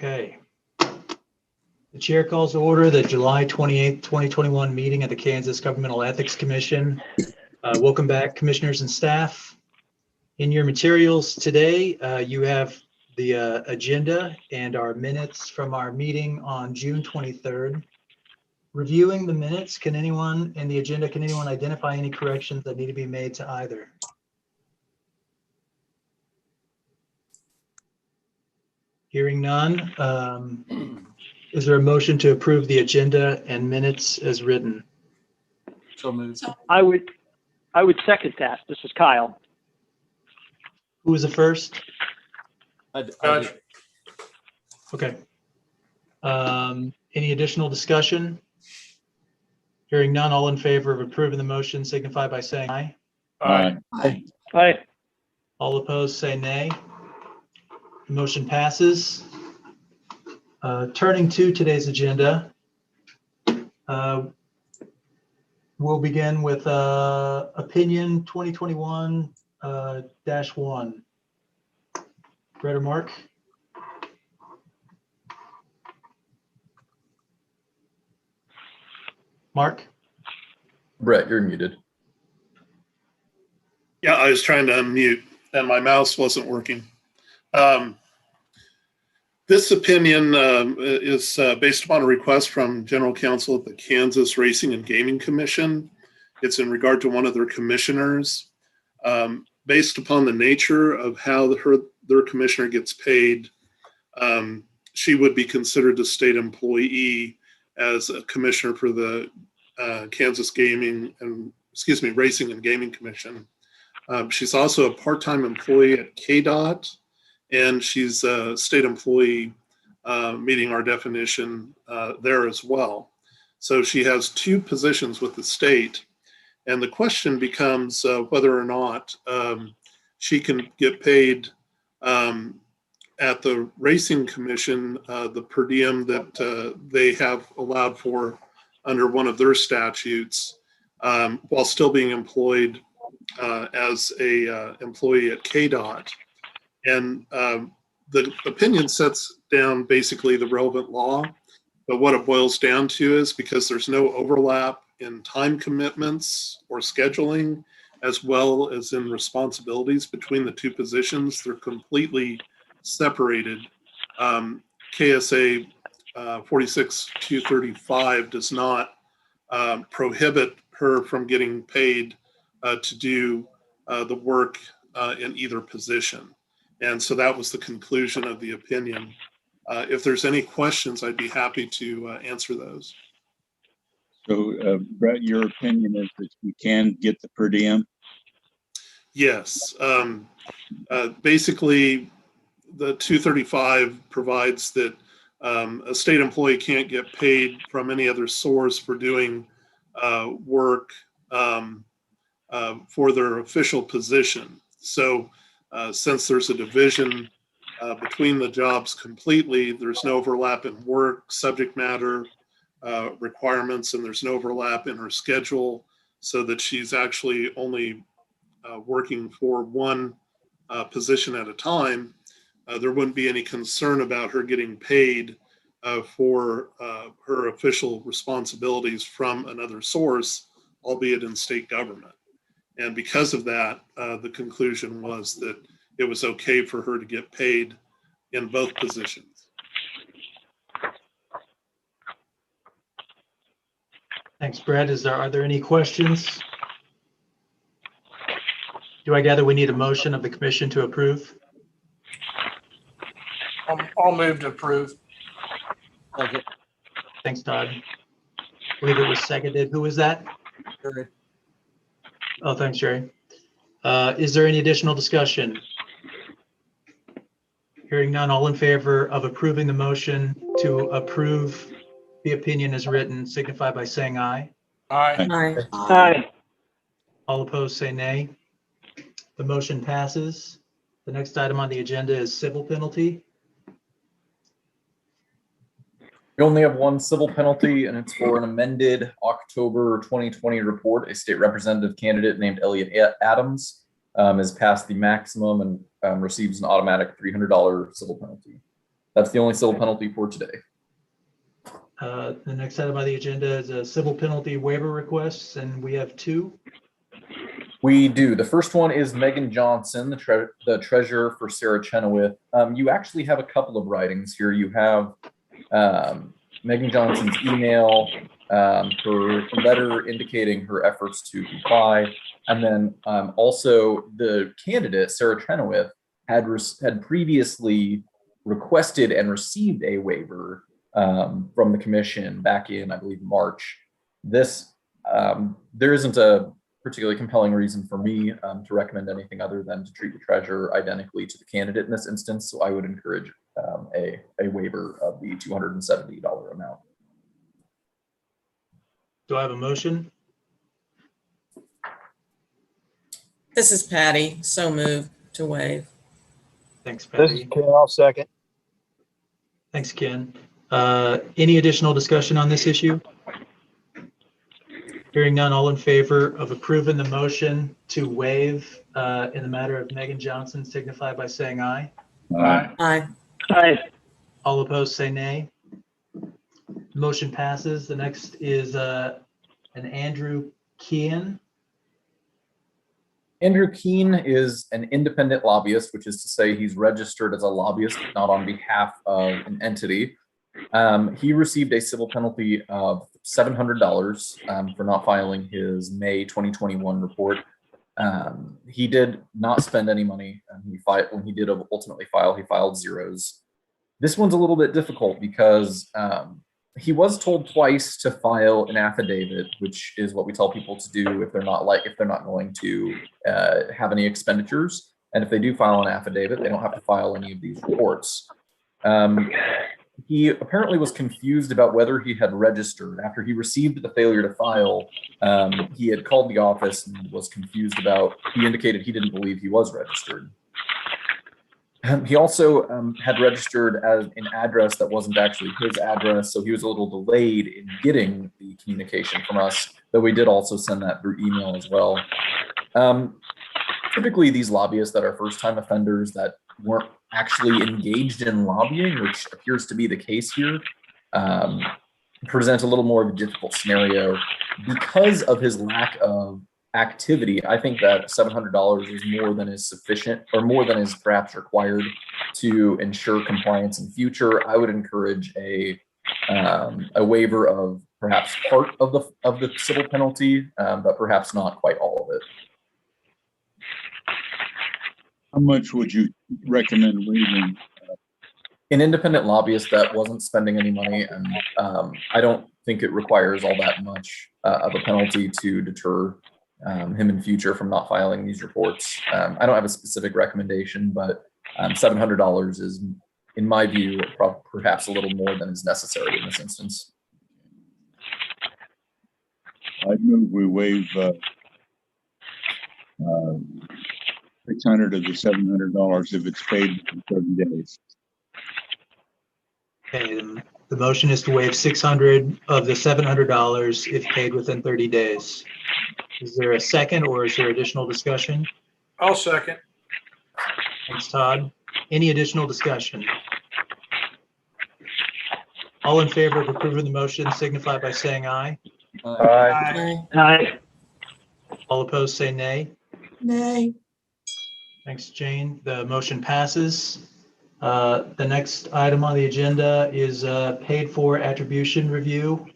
Okay. The chair calls to order the July 28th, 2021 meeting of the Kansas Governmental Ethics Commission. Welcome back, commissioners and staff. In your materials today, you have the agenda and our minutes from our meeting on June 23rd. Reviewing the minutes, can anyone identify any corrections that need to be made to either? Hearing none, is there a motion to approve the agenda and minutes as written? So moved. I would second that. This is Kyle. Who was the first? Judge. Okay. Any additional discussion? Hearing none, all in favor of approving the motion signify by saying aye. Aye. Aye. All opposed say nay. The motion passes. Turning to today's agenda, we'll begin with opinion 2021-1. Brett or Mark? Mark? Brett, you're muted. Yeah, I was trying to unmute and my mouse wasn't working. This opinion is based upon a request from General Counsel at the Kansas Racing and Gaming Commission. It's in regard to one of their commissioners. Based upon the nature of how their commissioner gets paid, she would be considered a state employee as a commissioner for the Kansas Racing and Gaming Commission. She's also a part-time employee at KDOT, and she's a state employee meeting our definition there as well. So she has two positions with the state, and the question becomes whether or not she can get paid at the Racing Commission the per diem that they have allowed for under one of their statutes while still being employed as a employee at KDOT. And the opinion sets down basically the relevant law, but what it boils down to is because there's no overlap in time commitments or scheduling, as well as in responsibilities between the two positions, they're completely separated. KSA 46235 does not prohibit her from getting paid to do the work in either position. And so that was the conclusion of the opinion. If there's any questions, I'd be happy to answer those. So, Brett, your opinion is that we can get the per diem? Yes. Basically, the 235 provides that a state employee can't get paid from any other source for doing work for their official position. So since there's a division between the jobs completely, there's no overlap in work, subject matter requirements, and there's no overlap in her schedule, so that she's actually only working for one position at a time. There wouldn't be any concern about her getting paid for her official responsibilities from another source, albeit in state government. And because of that, the conclusion was that it was okay for her to get paid in both positions. Thanks, Brett. Are there any questions? Do I gather we need a motion of the commission to approve? I'll move to approve. Second. Thanks, Todd. I believe it was seconded. Who was that? Jerry. Oh, thanks, Jerry. Is there any additional discussion? Hearing none, all in favor of approving the motion to approve the opinion as written, signify by saying aye. Aye. Aye. All opposed say nay. The motion passes. The next item on the agenda is civil penalty. We only have one civil penalty, and it's for an amended October 2020 report. A state representative candidate named Elliot Adams has passed the maximum and receives an automatic $300 civil penalty. That's the only civil penalty for today. The next item on the agenda is a civil penalty waiver requests, and we have two. We do. The first one is Megan Johnson, the treasurer for Sarah Chenoweth. You actually have a couple of writings here. You have Megan Johnson's email, her letter indicating her efforts to comply, and then also the candidate, Sarah Chenoweth, had previously requested and received a waiver from the commission back in, I believe, March. This, there isn't a particularly compelling reason for me to recommend anything other than to treat the treasurer identically to the candidate in this instance. So I would encourage a waiver of the $270 amount. Do I have a motion? This is Patty. So moved to waive. Thanks, This is Patty. Ken. I'll second. Thanks, Ken. Any additional discussion on this issue? Hearing none, all in favor of approving the motion to waive in the matter of Megan Johnson signify by saying aye. Aye. Aye. Aye. All opposed say nay. Motion passes. The next is an Andrew Keane. Andrew Keane is an independent lobbyist, which is to say he's registered as a lobbyist, not on behalf of an entity. He received a civil penalty of $700 for not filing his May 2021 report. He did not spend any money. When he did ultimately file, he filed zeros. This one's a little bit difficult because he was told twice to file an affidavit, which is what we tell people to do if they're not going to have any expenditures. And if they do file an affidavit, they don't have to file any of these reports. He apparently was confused about whether he had registered. After he received the failure to file, he had called the office and was confused he indicated he didn't believe he was registered. He also had registered as an address that wasn't actually his address, so he was a little delayed in getting the communication from us, though we did also send that through email as well. Typically, these lobbyists that are first-time offenders that weren't actually engaged in lobbying, which appears to be the case here, present a little more of a difficult scenario. Because of his lack of activity, I think that $700 is more than is sufficient, or more than is perhaps required to ensure compliance in future. I would encourage a waiver of perhaps part of the civil penalty, but perhaps not quite all of it. How much would you recommend waiving? An independent lobbyist that wasn't spending any money, and I don't think it requires all that much of a penalty to deter him in future from not filing these reports. I don't have a specific recommendation, but $700 is, in my view, perhaps a little more than is necessary in this instance. I'd move we waive 600 of the $700 if it's paid in 30 days. Okay, the motion is to waive 600 of the $700 if paid within 30 days. Is there a second, or is there additional discussion? I'll second. Thanks, Todd. Any additional discussion? All in favor of approving the motion signify by saying aye. Aye. Aye. Aye. All opposed say nay. Nay. Thanks, Jane. The motion passes. The next item on the agenda is paid for attribution review.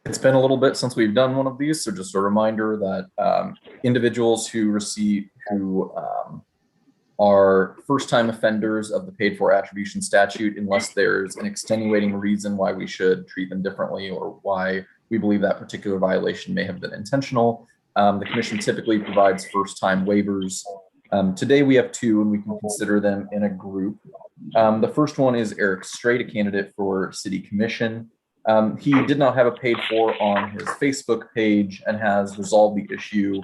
It's been a little bit since we've done one of these, so just a reminder that individuals who are first-time offenders of the paid for attribution statute, unless there's an extenuating reason why we should treat them differently or why we believe that particular violation may have been intentional, the commission typically provides first-time waivers. Today we have two, and we can consider them in a group. The first one is Eric Strait, a candidate for city commission. He did not have a paid for on his Facebook page and has resolved the issue.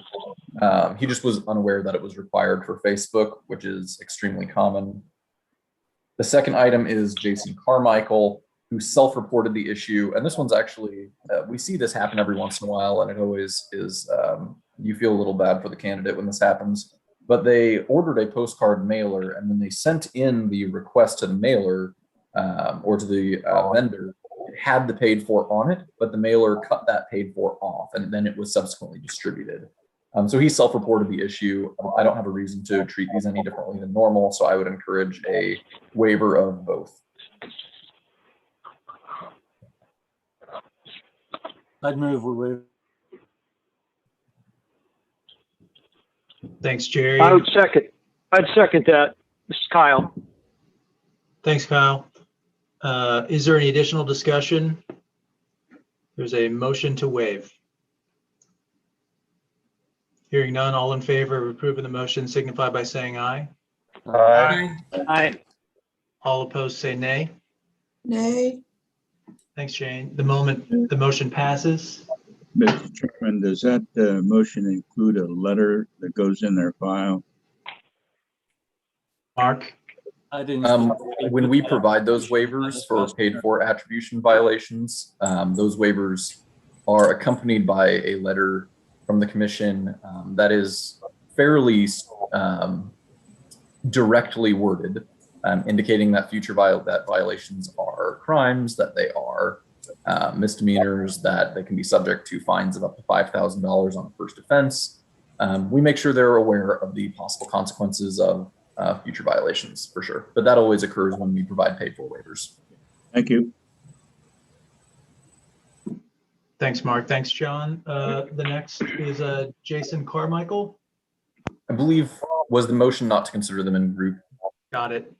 He just was unaware that it was required for Facebook, which is extremely common. The second item is Jason Carmichael, who self-reported the issue. And this one's actually, we see this happen every once in a while, and it always is, you feel a little bad for the candidate when this happens. But they ordered a postcard mailer, and when they sent in the request to the mailer, or to the vendor, it had the paid for on it, but the mailer cut that paid for off, and then it was subsequently distributed. So he self-reported the issue. I don't have a reason to treat these any differently than normal, so I would encourage a waiver of both. I'd move we waive. Thanks, Jerry. I'd second that. This is Kyle. Thanks, Kyle. Is there any additional discussion? There's a motion to waive. Hearing none, all in favor of approving the motion signify by saying aye. Aye. Aye. All opposed say nay. Nay. Thanks, Jane. The motion passes. Mr. Chairman, does that motion include a letter that goes in their file? Mark? I didn't. When we provide those waivers for paid for attribution violations, those waivers are accompanied by a letter from the commission that is fairly directly worded, indicating that future violations are crimes, that they are misdemeanors, that they can be subject to fines of up to $5,000 on the first offense. We make sure they're aware of the possible consequences of future violations, for sure. But that always occurs when we provide paid for waivers. Thank you. Thanks, Mark. Thanks, John. The next is Jason Carmichael. I believe was the motion not to consider them in group. Got it.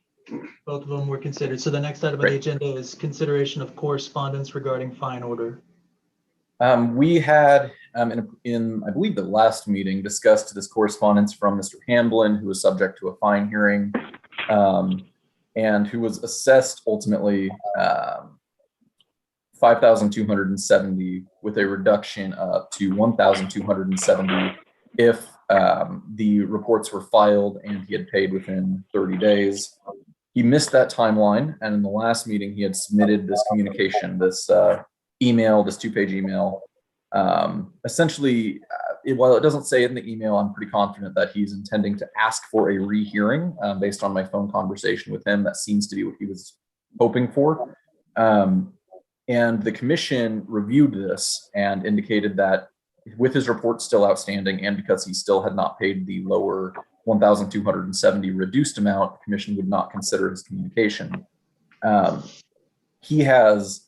Both of them were considered. So the next item on the agenda is consideration of correspondence regarding fine order. We had, in I believe the last meeting, discussed this correspondence from Mr. Hamblin, who was subject to a fine hearing, and who was assessed ultimately $5,270 with a reduction up to $1,270 if the reports were filed and he had paid within 30 days. He missed that timeline, and in the last meeting, he had submitted this communication, this email, this 2-page email. Essentially, while it doesn't say it in the email, I'm pretty confident that he's intending to ask for a rehearing based on my phone conversation with him. That seems to be what he was hoping for. And the commission reviewed this and indicated that with his report still outstanding and because he still had not paid the lower $1,270 reduced amount, the commission would not consider his communication. He has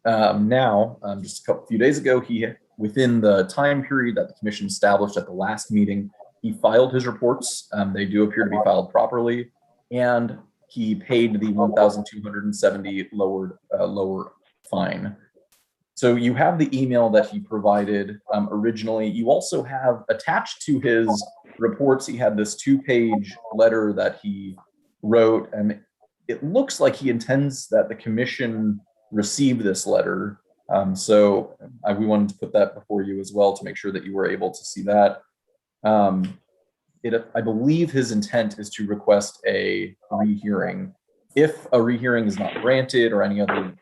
now, just a few days ago, within the time period that the commission established at the last meeting, he filed his reports. They do appear to be filed properly, and he paid the $1,270 lower fine. So you have the email that he provided originally. You also have attached to his reports, he had this 2-page letter that he wrote, and it looks like he intends that the commission receive this letter. So we wanted to put that before you as well to make sure that you were able to see that. I believe his intent is to request a rehearing. If a rehearing is not granted or any other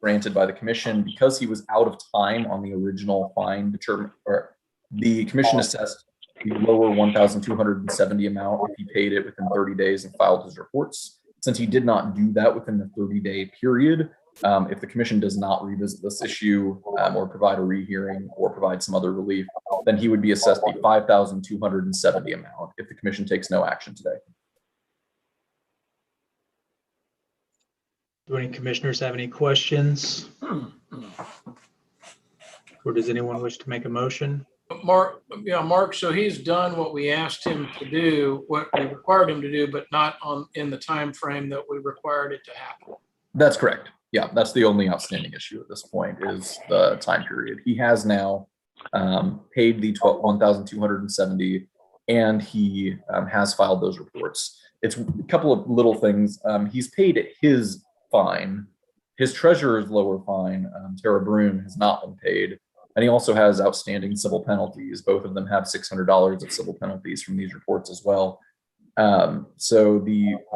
granted by the commission, because he was out of time on the original fine determined, or the commission assessed the lower $1,270 amount if he paid it within 30 days and filed his reports. Since he did not do that within the 30-day period, if the commission does not revisit this issue or provide a rehearing or provide some other relief, then he would be assessed the $5,270 amount if the commission takes no action today. Do any commissioners have any questions? Or does anyone wish to make a motion? Mark, so he's done what we asked him to do, what we required him to do, but not in the time frame that we required it to happen. That's correct. Yeah, that's the only outstanding issue at this point is the time period. He has now paid the $1,270, and he has filed those reports. It's a couple of little things. He's paid his fine. His treasurer's lower fine, Tara Brune, has not been paid. And he also has outstanding civil penalties. Both of them have $600 of civil penalties from these reports as well. So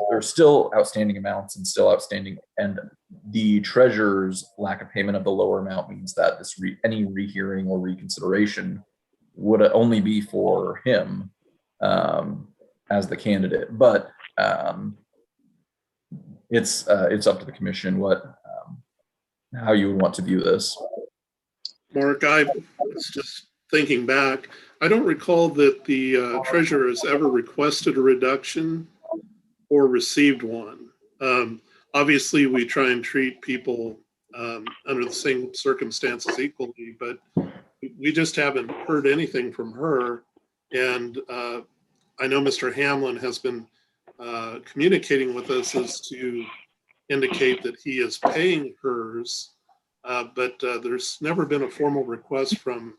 there's still outstanding amounts and still outstanding, and the treasurer's lack of payment of the lower amount means that any rehearing or reconsideration would only be for him as the candidate. But It's up to the commission how you would want to view this. Mark, I was just thinking back. I don't recall that the treasurer has ever requested a reduction or received one. Obviously, we try and treat people under the same circumstances equally, but we just haven't heard anything from her. And I know Mr. Hamlin has been communicating with us as to indicate that he is paying hers, but there's never been a formal request from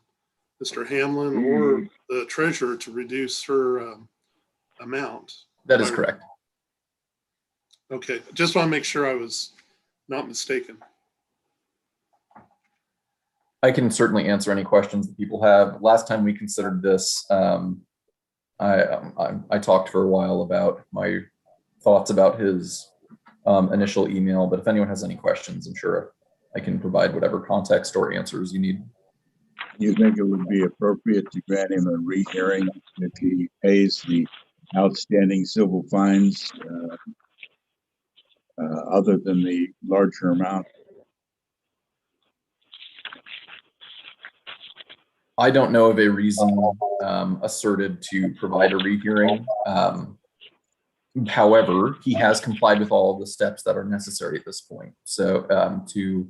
Mr. Hamlin or the treasurer to reduce her amount. That is correct. Okay, just want to make sure I was not mistaken. I can certainly answer any questions that people have. Last time we considered this, I talked for a while about my thoughts about his initial email, but if anyone has any questions, I'm sure I can provide whatever context or answers you need. You think it would be appropriate to grant him a rehearing if he pays the outstanding civil fines other than the larger amount? I don't know of a reason asserted to provide a rehearing. However, he has complied with all of the steps that are necessary at this point. So to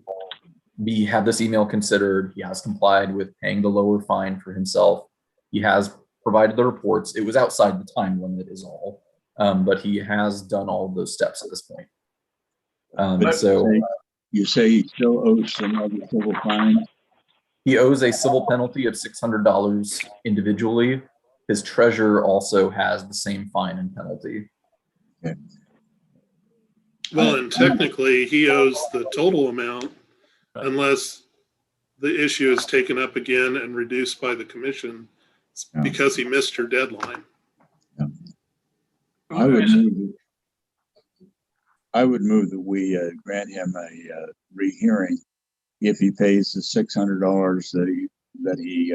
have this email considered, he has complied with paying the lower fine for himself. He has provided the reports. It was outside the time limit is all, but he has done all of those steps at this point. So you say he still owes some other civil fines? He owes a civil penalty of $600 individually. His treasurer also has the same fine and penalty. Okay. Well, and technically he owes the total amount unless the issue is taken up again and reduced by the commission because he missed your deadline. Yeah. I would move that we grant him a rehearing if he pays the $600 that he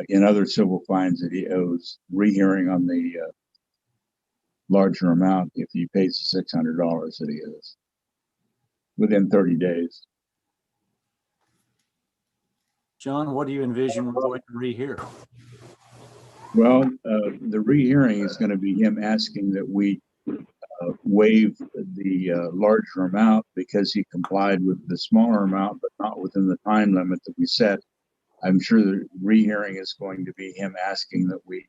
in other civil fines that he owes, rehearing on the larger amount if he pays the $600 that he owes within 30 days. John, what do you envision we're going to rehear? Well, the rehearing is going to be him asking that we waive the larger amount because he complied with the smaller amount, but not within the time limit that we set. I'm sure the rehearing is going to be him asking that we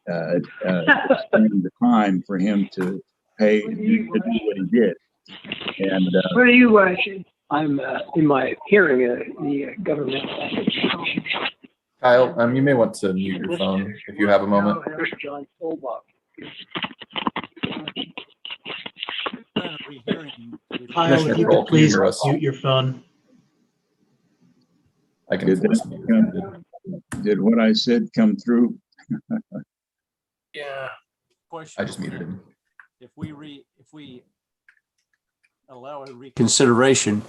extend the time for him to pay to do what he did. And Where are you watching? I'm in my hearing the governmental. Kyle, you may want to mute your phone if you have a moment. John Solbach. Kyle, if you could please mute your phone. I can force mute. Did what I said come through? Yeah. I just muted him. If we allow a reconsideration,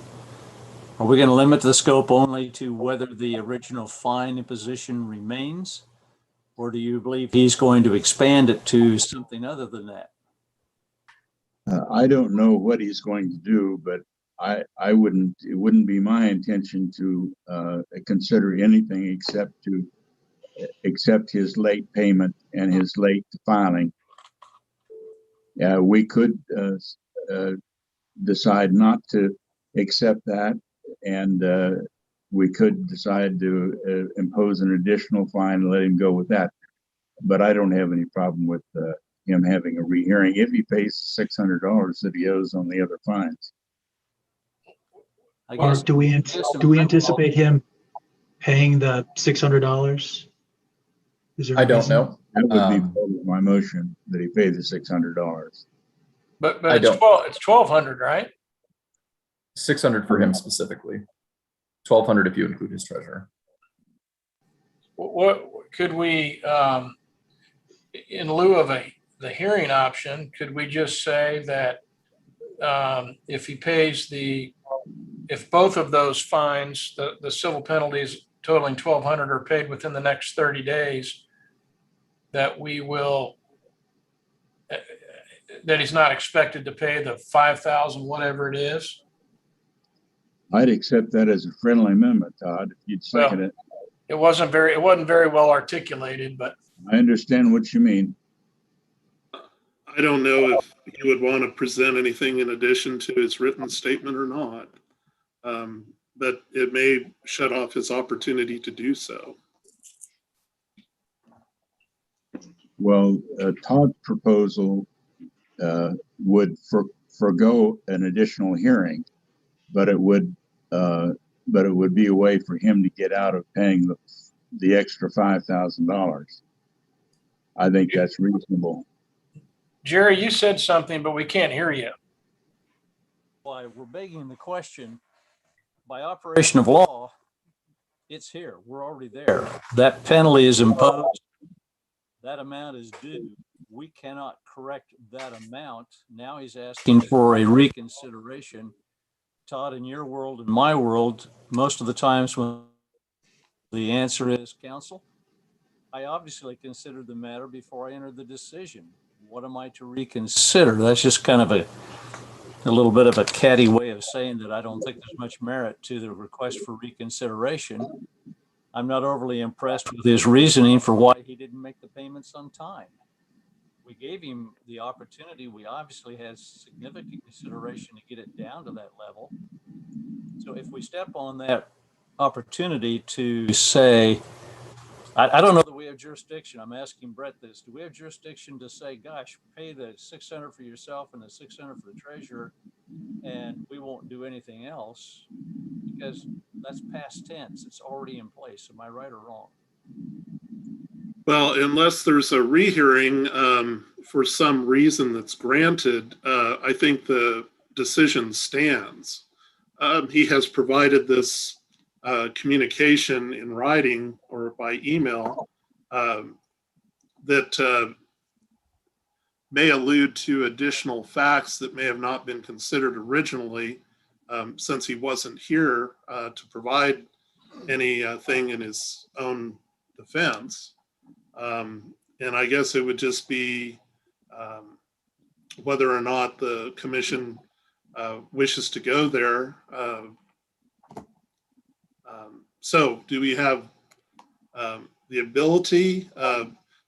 are we going to limit the scope only to whether the original fine imposition remains? Or do you believe he's going to expand it to something other than that? I don't know what he's going to do, but it wouldn't be my intention to consider anything except his late payment and his late filing. We could decide not to accept that, and we could decide to impose an additional fine and let him go with that. But I don't have any problem with him having a rehearing if he pays the $600 that he owes on the other fines. I guess, Mark, do we anticipate him paying the $600? I don't know. That would be part of my motion, that he pay the $600. But it's 1,200, right? 600 for him specifically. 1,200 if you include his treasurer. What could we, in lieu of the hearing option, could we just say that if he pays if both of those fines, the civil penalties totaling 1,200 are paid within the next 30 days, that we will that he's not expected to pay the 5,000, whatever it is? I'd accept that as a friendly amendment, Todd, if you'd second it. It wasn't very well articulated, but I understand what you mean. I don't know if he would want to present anything in addition to his written statement or not. But it may shut off his opportunity to do so. Well, Todd's proposal would forego an additional hearing, but it would be a way for him to get out of paying the extra $5,000. I think that's reasonable. Jerry, you said something, but we can't hear you. Why, we're begging the question, by operation of law, it's here. We're already there. That penalty is imposed. That amount is due. We cannot correct that amount. Now he's asking for a reconsideration. Todd, in your world and my world, most of the times when the answer is counsel, I obviously considered the matter before I entered the decision. What am I to reconsider? That's just kind of a little bit of a catty way of saying that I don't think there's much merit to the request for reconsideration. I'm not overly impressed with his reasoning for why he didn't make the payments on time. We gave him the opportunity. We obviously had significant consideration to get it down to that level. So if we step on that opportunity to say, I don't know that we have jurisdiction. I'm asking Brett this. Do we have jurisdiction to say, gosh, pay the $600 for yourself and the $600 for the treasurer, and we won't do anything else? Because that's past tense. It's already in place. Am I right or wrong? Well, unless there's a rehearing for some reason that's granted, I think the decision stands. He has provided this communication in writing or by email that may allude to additional facts that may have not been considered originally, since he wasn't here to provide anything in his own defense. And I guess it would just be whether or not the commission wishes to go there. So do we have the ability?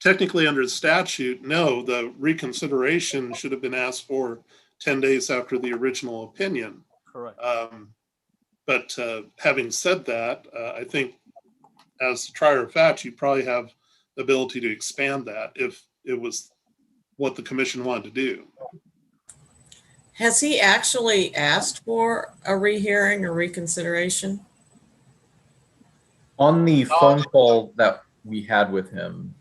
Technically under the statute, no, the reconsideration should have been asked for 10 days after the original opinion. Correct. But having said that, I think as the trier of fact, you probably have the ability to expand that if it was what the commission wanted to do. Has he actually asked for a rehearing or reconsideration? On the phone call that we had with him,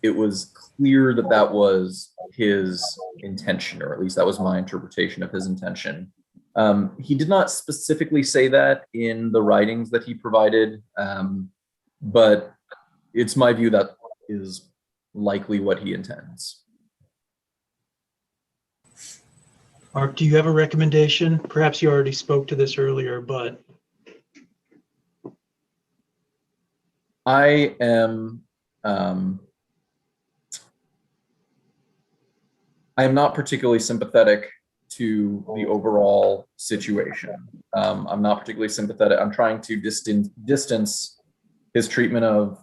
it was clear that that was his intention, or at least that was my interpretation of his intention. He did not specifically say that in the writings that he provided, but it's my view that is likely what he intends. Mark, do you have a recommendation? Perhaps you already spoke to this earlier, but I am not particularly sympathetic to the overall situation. I'm not particularly sympathetic. I'm trying to distance his treatment of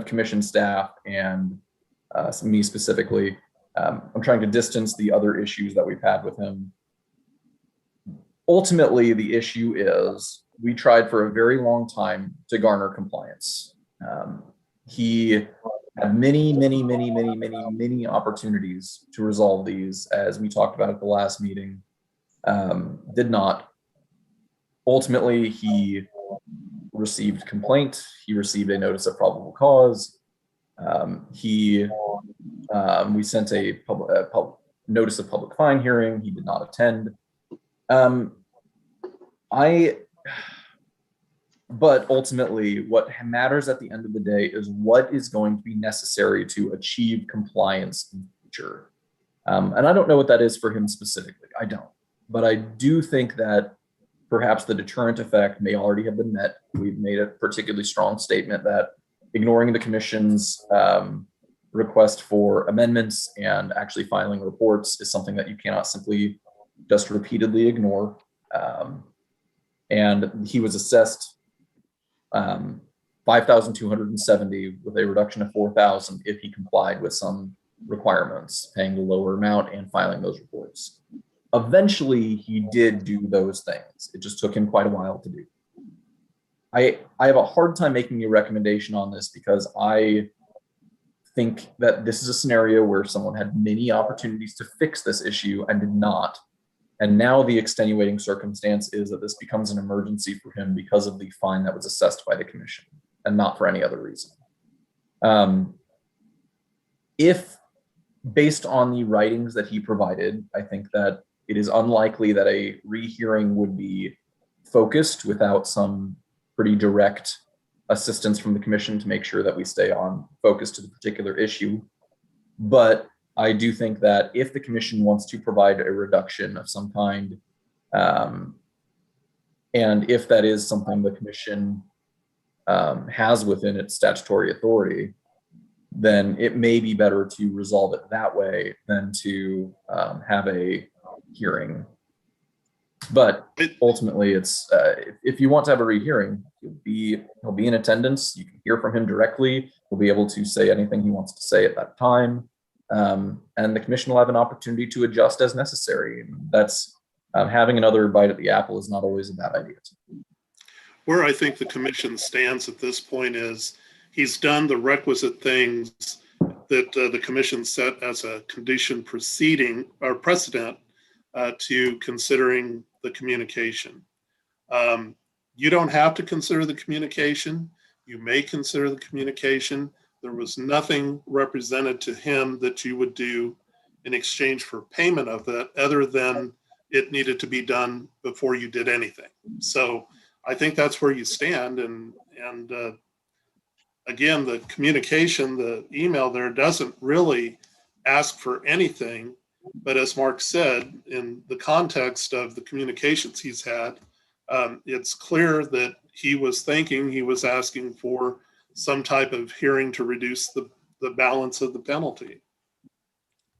commission staff and me specifically. I'm trying to distance the other issues that we've had with him. Ultimately, the issue is we tried for a very long time to garner compliance. He had many opportunities to resolve these, as we talked about at the last meeting. Did not. Ultimately, he received complaint. He received a notice of probable cause. We sent a notice of public fine hearing. He did not attend. But ultimately, what matters at the end of the day is what is going to be necessary to achieve compliance in the future. And I don't know what that is for him specifically. I don't. But I do think that perhaps the deterrent effect may already have been met. We've made a particularly strong statement that ignoring the commission's request for amendments and actually filing reports is something that you cannot simply just repeatedly ignore. And he was assessed 5,270 with a reduction of 4,000 if he complied with some requirements, paying the lower amount and filing those reports. Eventually, he did do those things. It just took him quite a while to do. I have a hard time making a recommendation on this because I think that this is a scenario where someone had many opportunities to fix this issue and did not. And now the extenuating circumstance is that this becomes an emergency for him because of the fine that was assessed by the commission and not for any other reason. If based on the writings that he provided, I think that it is unlikely that a rehearing would be focused without some pretty direct assistance from the commission to make sure that we stay on focus to the particular issue. But I do think that if the commission wants to provide a reduction of some kind, and if that is something the commission has within its statutory authority, then it may be better to resolve it that way than to have a hearing. But ultimately, it's if you want to have a rehearing, he'll be in attendance. You can hear from him directly. He'll be able to say anything he wants to say at that time, and the commission will have an opportunity to adjust as necessary. And that's having another bite at the apple is not always a bad idea. Where I think the commission stands at this point is he's done the requisite things that the commission set as a condition preceding or precedent to considering the communication. You don't have to consider the communication. You may consider the communication. There was nothing represented to him that you would do in exchange for payment of that other than it needed to be done before you did anything. So I think that's where you stand. And again, the communication, the email there doesn't really ask for anything. But as Mark said, in the context of the communications he's had, it's clear that he was asking for some type of hearing to reduce the balance of the penalty.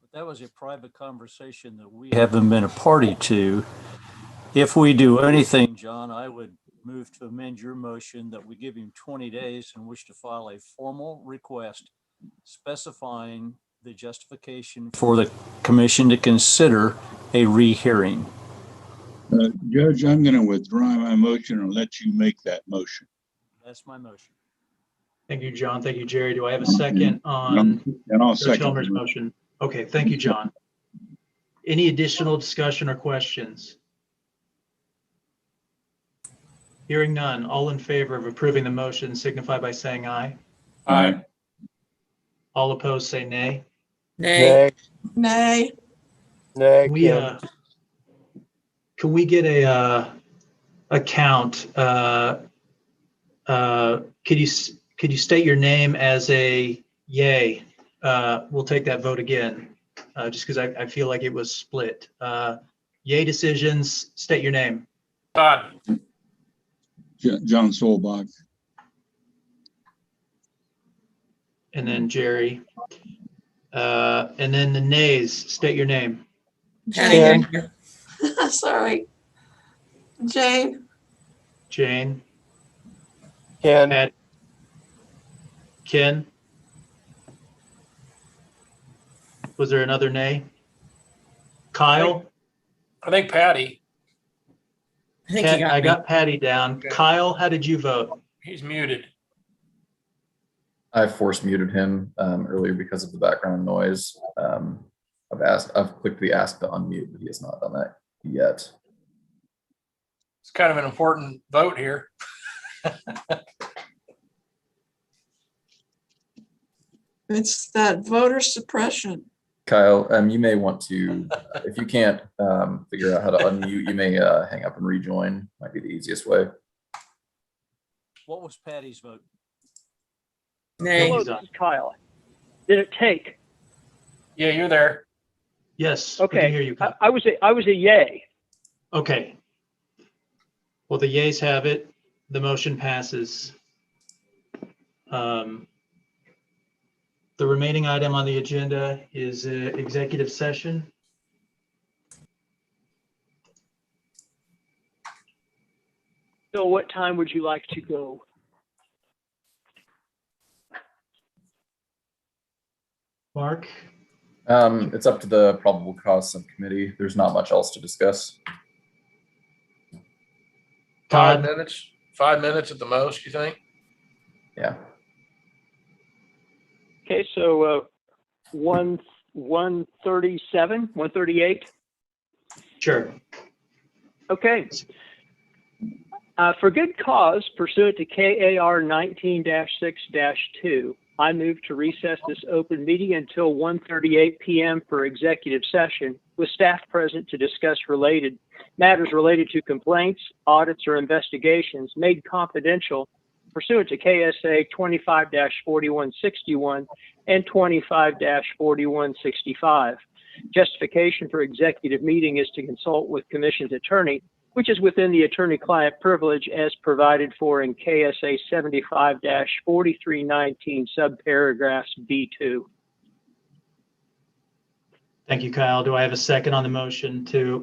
But that was a private conversation that we haven't been a party to. If we do anything, John, I would move to amend your motion that we give him 20 days in which to file a formal request specifying the justification for the commission to consider a rehearing. Judge, I'm going to withdraw my motion and let you make that motion. That's my motion. Thank you, John. Thank you, Jerry. Do I have a second on And I'll Judge second Helmer's the motion? Okay, thank you, John. Any additional discussion or questions? Hearing none, all in favor of approving the motion signify by saying aye. Aye. All opposed say nay. Nay. Nay. Can we get a count? Could you state your name as a yay? We'll take that vote again, just because I feel like it was split. Yay decisions, state your name. Todd. John Solbach. And then Jerry. And then the nays, state your name. Jane. Sorry. Jane. Jane. Ken. Pat. Ken. Was there another nay? Kyle? I think Patty, I think you got I me. got Patty down. Okay. Kyle, how did you vote? he's muted. I force muted him earlier because of the background noise. I've clicked the ask to unmute, but he has not done that yet. It's kind of an important vote here. It's that voter suppression. Kyle, you may want to, if you can't figure out how to unmute, you may hang up and rejoin. Might be the easiest way. What was Patty's vote? Nay. Hello. This is Kyle. Did it take? Yeah, you're there. Yes. we can Okay. hear you, Kyle. I was a yay. Okay. Well, the yeas have it. The motion passes. The remaining item on the agenda is executive session. So what time would you like to go? Mark, It's up to the probable cause subcommittee. There's not much else to discuss. 5 Todd, minutes, 5 minutes at the most, you think? Yeah. Okay, so 137, 138. sure. Okay. For good cause pursuant to KAR 19-6-2, I move to recess this open meeting until 1:38 p.m. for executive session with staff present to discuss matters related to complaints, audits, or investigations made confidential pursuant to KSA 25-4161 and 25-4165. Justification for executive meeting is to consult with Commission's attorney, which is within the attorney-client privilege as provided for in KSA 75-4319 subparagraphs B2. Thank you, Kyle. Do I have a second on the motion to